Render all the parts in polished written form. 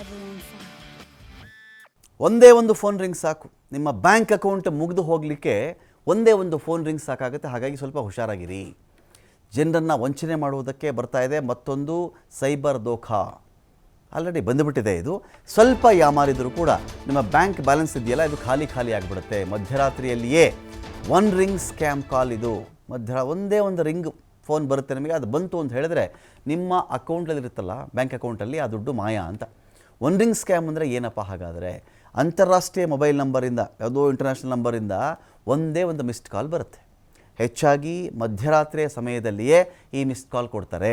everyone fine. ಒಂದೇ ಒಂದು phone ring ಸಾಕು. ನಿಮ್ಮ ಬ್ಯಾಂಕ್ ಅಕೌಂಟ್ ಮುಗಿದು ಹೋಗಲಿಕ್ಕೆ ಒಂದೇ ಒಂದು ಫೋನ್ ರಿಂಗ್ ಸಾಕಾಗುತ್ತೆ. ಹಾಗಾಗಿ ಸ್ವಲ್ಪ ಹುಷಾರಾಗಿರಿ. ಜನರನ್ನು ವಂಚನೆ ಮಾಡುವುದಕ್ಕೆ ಬರ್ತಾ ಇದೆ ಮತ್ತೊಂದು ಸೈಬರ್ ದೋಖಾ. ಆಲ್ರೆಡಿ ಬಂದುಬಿಟ್ಟಿದೆ ಇದು. ಸ್ವಲ್ಪ ಯಾಮಾರಿದರೂ ಕೂಡ ನಿಮ್ಮ ಬ್ಯಾಂಕ್ ಬ್ಯಾಲೆನ್ಸ್ ಇದೆಯಲ್ಲ ಇದು ಖಾಲಿ ಆಗಿಬಿಡುತ್ತೆ. ಮಧ್ಯರಾತ್ರಿಯಲ್ಲಿಯೇ ಒನ್ ರಿಂಗ್ ಸ್ಕ್ಯಾಮ್ ಕಾಲ್ ಇದು. ಒಂದೇ ಒಂದು ರಿಂಗ್ ಫೋನ್ ಬರುತ್ತೆ ನಿಮಗೆ. ಅದು ಬಂತು ಅಂತ ಹೇಳಿದ್ರೆ ನಿಮ್ಮ ಅಕೌಂಟಲ್ಲಿರುತ್ತಲ್ಲ ಬ್ಯಾಂಕ್ ಅಕೌಂಟಲ್ಲಿ ಆ ದುಡ್ಡು ಮಾಯ ಅಂತ. ಒನ್ ರಿಂಗ್ ಸ್ಕ್ಯಾಮ್ ಅಂದರೆ ಏನಪ್ಪ ಹಾಗಾದರೆ? ಅಂತಾರಾಷ್ಟ್ರೀಯ ಮೊಬೈಲ್ ನಂಬರಿಂದ, ಯಾವುದೋ ಇಂಟರ್ನ್ಯಾಷನಲ್ ನಂಬರಿಂದ ಒಂದೇ ಒಂದು ಮಿಸ್ಡ್ ಕಾಲ್ ಬರುತ್ತೆ. ಹೆಚ್ಚಾಗಿ ಮಧ್ಯರಾತ್ರಿಯ ಸಮಯದಲ್ಲಿಯೇ ಈ ಮಿಸ್ಡ್ ಕಾಲ್ ಕೊಡ್ತಾರೆ.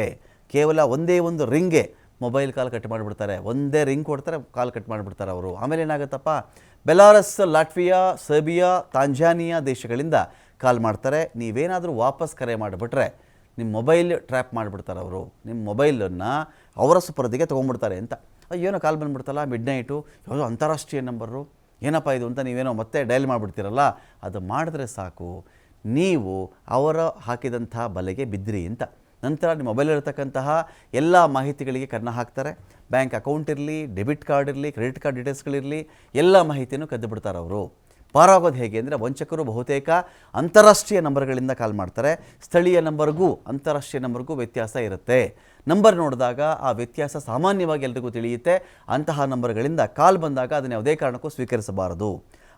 ಕೇವಲ ಒಂದೇ ಒಂದು ರಿಂಗ್ಗೆ ಮೊಬೈಲ್ ಕಾಲ್ ಕಟ್ ಮಾಡಿಬಿಡ್ತಾರೆ. ಒಂದೇ ರಿಂಗ್ ಕೊಡ್ತಾರೆ, ಕಾಲ್ ಕಟ್ ಮಾಡಿಬಿಡ್ತಾರೆ ಅವರು. ಆಮೇಲೆ ಏನಾಗುತ್ತಪ್ಪ, ಬೆಲಾರಸ್, ಲಾಟ್ವಿಯಾ, ಸರ್ಬಿಯಾ, ತಾಂಜಾನಿಯಾ ದೇಶಗಳಿಂದ ಕಾಲ್ ಮಾಡ್ತಾರೆ. ನೀವೇನಾದರೂ ವಾಪಸ್ ಕರೆ ಮಾಡಿಬಿಟ್ರೆ ನಿಮ್ಮ ಮೊಬೈಲ್ ಟ್ರ್ಯಾಪ್ ಮಾಡಿಬಿಡ್ತಾರೆ ಅವರು. ನಿಮ್ಮ ಮೊಬೈಲನ್ನು ಅವರ ಸುಪರ್ದಿಗೆ ತೊಗೊಂಡ್ಬಿಡ್ತಾರೆ ಅಂತ. ಏನೋ ಕಾಲ್ ಬಂದುಬಿಡ್ತಲ್ಲ ಮಿಡ್ನೈಟು, ಯಾವುದೋ ಅಂತಾರಾಷ್ಟ್ರೀಯ ನಂಬರು, ಏನಪ್ಪ ಇದು ಅಂತ ನೀವೇನೋ ಮತ್ತೆ ಡಯಲ್ ಮಾಡಿಬಿಡ್ತೀರಲ್ಲ, ಅದು ಮಾಡಿದ್ರೆ ಸಾಕು ನೀವು ಅವರ ಹಾಕಿದಂಥ ಬಲೆಗೆ ಬಿದ್ದಿರಿ ಅಂತ. ನಂತರ ನಿಮ್ಮ ಮೊಬೈಲಲ್ಲಿರ್ತಕ್ಕಂತಹ ಎಲ್ಲ ಮಾಹಿತಿಗಳಿಗೆ ಕನ್ನ ಹಾಕ್ತಾರೆ. ಬ್ಯಾಂಕ್ ಅಕೌಂಟ್ ಇರಲಿ, ಡೆಬಿಟ್ ಕಾರ್ಡ್ ಇರಲಿ, ಕ್ರೆಡಿಟ್ ಕಾರ್ಡ್ ಡೀಟೇಲ್ಸ್ಗಳಿರಲಿ, ಎಲ್ಲ ಮಾಹಿತಿಯನ್ನು ಕದ್ದು ಬಿಡ್ತಾರೆ ಅವರು. ಪಾರಾಗೋದು ಹೇಗೆ ಅಂದರೆ, ವಂಚಕರು ಬಹುತೇಕ ಅಂತಾರಾಷ್ಟ್ರೀಯ ನಂಬರ್ಗಳಿಂದ ಕಾಲ್ ಮಾಡ್ತಾರೆ. ಸ್ಥಳೀಯ ನಂಬರ್ಗೂ ಅಂತಾರಾಷ್ಟ್ರೀಯ ನಂಬರ್ಗೂ ವ್ಯತ್ಯಾಸ ಇರುತ್ತೆ. ನಂಬರ್ ನೋಡಿದಾಗ ಆ ವ್ಯತ್ಯಾಸ ಸಾಮಾನ್ಯವಾಗಿ ಎಲ್ರಿಗೂ ತಿಳಿಯುತ್ತೆ. ಅಂತಹ ನಂಬರ್ಗಳಿಂದ ಕಾಲ್ ಬಂದಾಗ ಅದನ್ನು ಯಾವುದೇ ಕಾರಣಕ್ಕೂ ಸ್ವೀಕರಿಸಬಾರದು.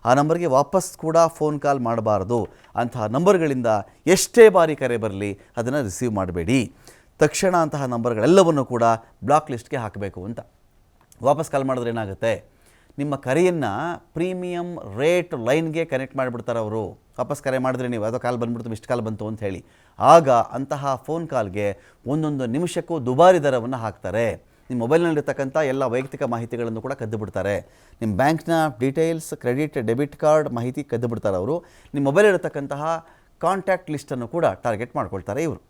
ಆ ನಂಬರ್ಗೆ ವಾಪಸ್ ಕೂಡ ಫೋನ್ ಕಾಲ್ ಮಾಡಬಾರದು. ಅಂತಹ ನಂಬರ್ಗಳಿಂದ ಎಷ್ಟೇ ಬಾರಿ ಕರೆ ಬರಲಿ ಅದನ್ನು ರಿಸೀವ್ ಮಾಡಬೇಡಿ. ತಕ್ಷಣ ಅಂತಹ ನಂಬರ್ಗಳೆಲ್ಲವನ್ನು ಕೂಡ ಬ್ಲಾಕ್ ಲಿಸ್ಟ್ಗೆ ಹಾಕಬೇಕು ಅಂತ. ವಾಪಸ್ ಕಾಲ್ ಮಾಡಿದ್ರೆ ಏನಾಗುತ್ತೆ, ನಿಮ್ಮ ಕರೆಯನ್ನು ಪ್ರೀಮಿಯಂ ರೇಟ್ ಲೈನ್ಗೆ ಕನೆಕ್ಟ್ ಮಾಡಿಬಿಡ್ತಾರೆ ಅವರು. ವಾಪಸ್ ಕರೆ ಮಾಡಿದ್ರೆ ನೀವು ಯಾವುದೋ ಕಾಲ್ ಬಂದುಬಿಡ್ತು, ಮಿಸ್ಡ್ ಕಾಲ್ ಬಂತು ಅಂತ ಹೇಳಿ, ಆಗ ಅಂತಹ ಫೋನ್ ಕಾಲ್ಗೆ ಒಂದೊಂದು ನಿಮಿಷಕ್ಕೂ ದುಬಾರಿ ದರವನ್ನು ಹಾಕ್ತಾರೆ. ನಿಮ್ಮ ಮೊಬೈಲ್ನಲ್ಲಿರ್ತಕ್ಕಂಥ ಎಲ್ಲ ವೈಯಕ್ತಿಕ ಮಾಹಿತಿಗಳನ್ನು ಕೂಡ ಕದ್ದು ಬಿಡ್ತಾರೆ. ನಿಮ್ಮ ಬ್ಯಾಂಕ್ನ ಡೀಟೇಲ್ಸ್, ಕ್ರೆಡಿಟ್, ಡೆಬಿಟ್ ಕಾರ್ಡ್ ಮಾಹಿತಿ ಕದ್ದು ಬಿಡ್ತಾರೆ ಅವರು. ನಿಮ್ಮ ಮೊಬೈಲಲ್ಲಿರ್ತಕ್ಕಂತಹ ಕಾಂಟ್ಯಾಕ್ಟ್ ಲಿಸ್ಟನ್ನು ಕೂಡ ಟಾರ್ಗೆಟ್ ಮಾಡ್ಕೊಳ್ತಾರೆ ಇವರು.